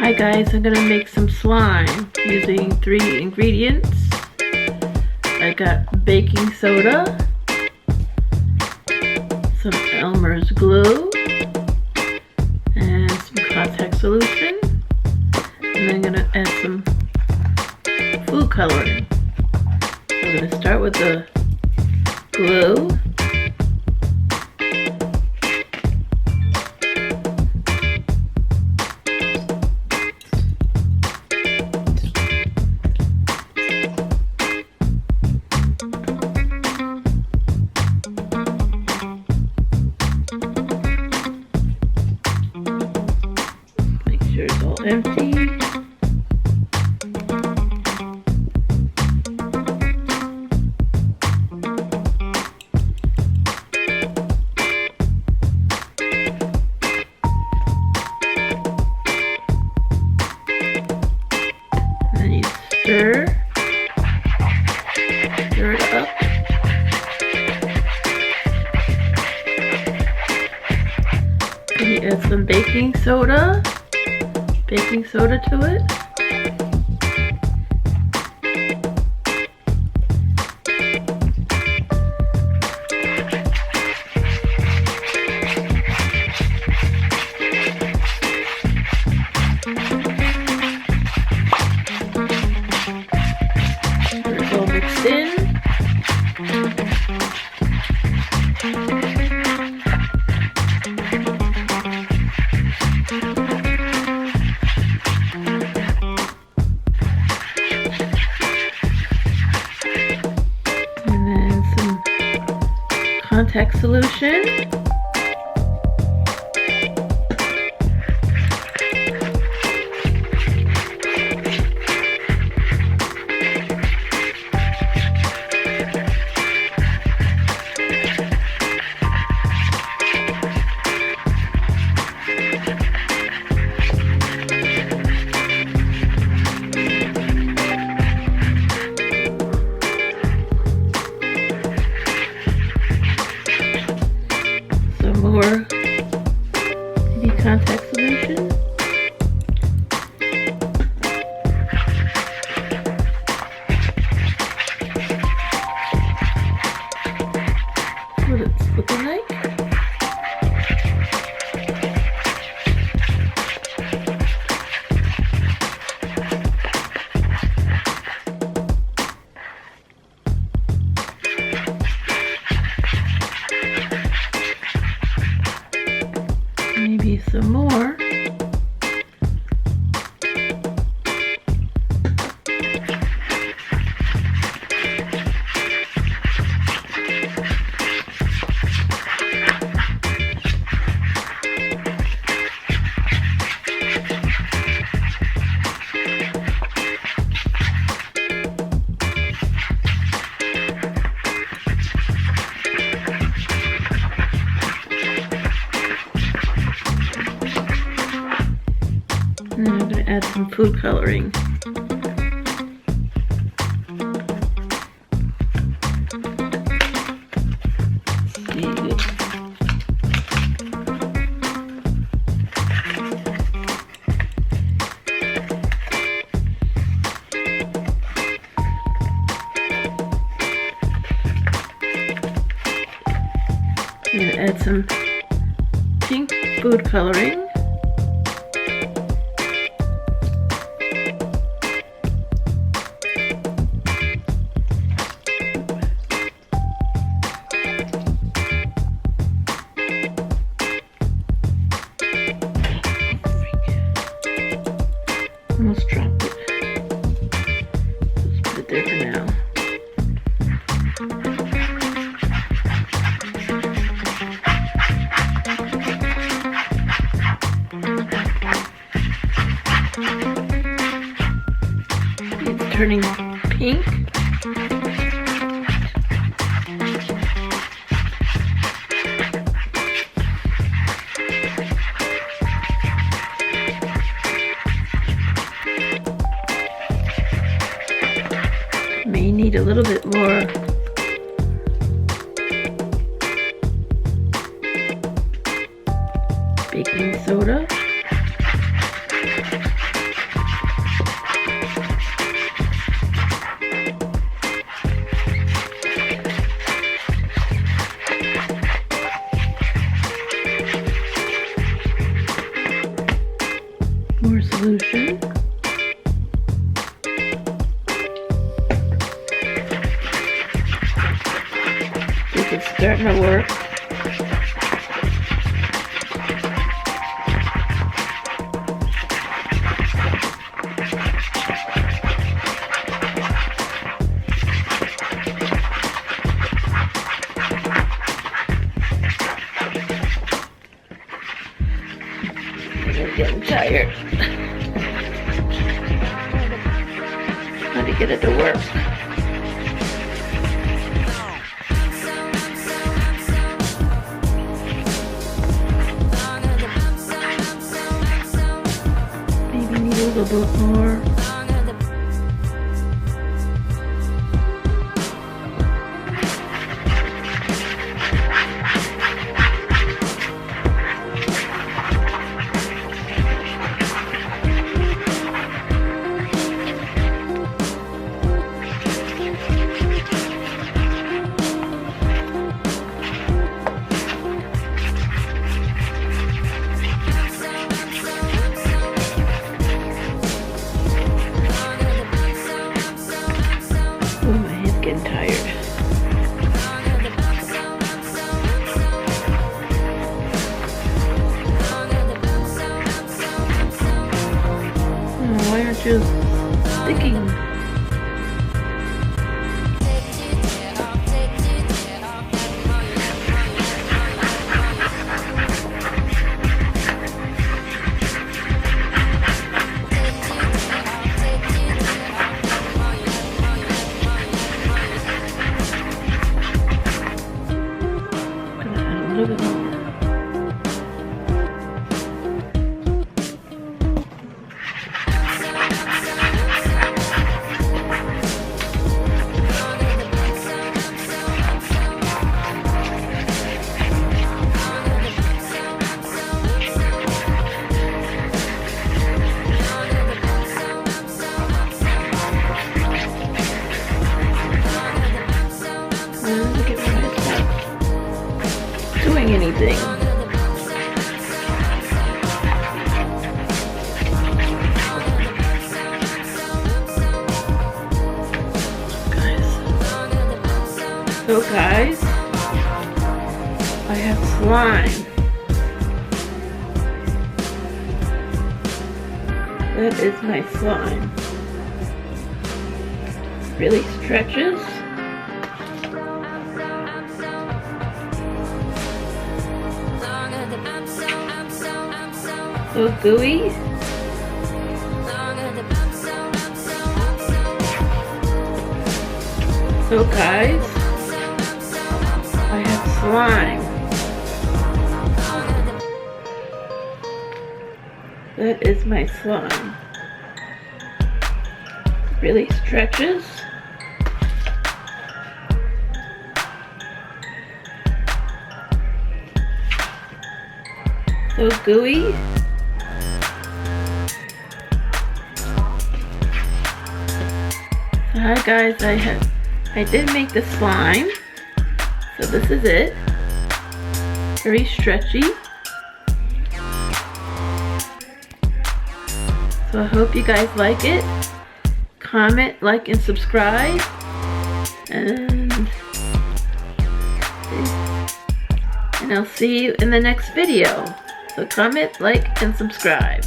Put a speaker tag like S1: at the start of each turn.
S1: Hi guys, I'm gonna make some slime using 3 ingredients. I got baking soda, some Elmer's glue, and some contact solution. And then I'm gonna add some food coloring. So I'm gonna start with the glue. Make sure it's all empty. Then you stir it up. Then you add some baking soda to it. It's all mixed in. And then some contact solution. Some more maybe contact solution. What it's looking like. Maybe some more. And then I'm going to add some food coloring. I'm going to add some pink food coloring. Almost dropped it. Let's put it there for now. It's turning pink. May need a little bit more baking soda. solution. This is starting to work. I'm getting tired. How to get it to work. Maybe need a little bit more. Oh, my head's getting tired. Oh, why aren't you sticking? A little bit more. Look at why it's not doing anything. So guys, I have slime. That is my slime. Really stretches. So gooey. So guys, I have slime. That is my slime. Really stretches. So gooey. So hi guys, I did make the slime. So this is it. Very stretchy. So I hope you guys like it. Comment, like, and subscribe. And I'll see you in the next video. So comment, like, and subscribe.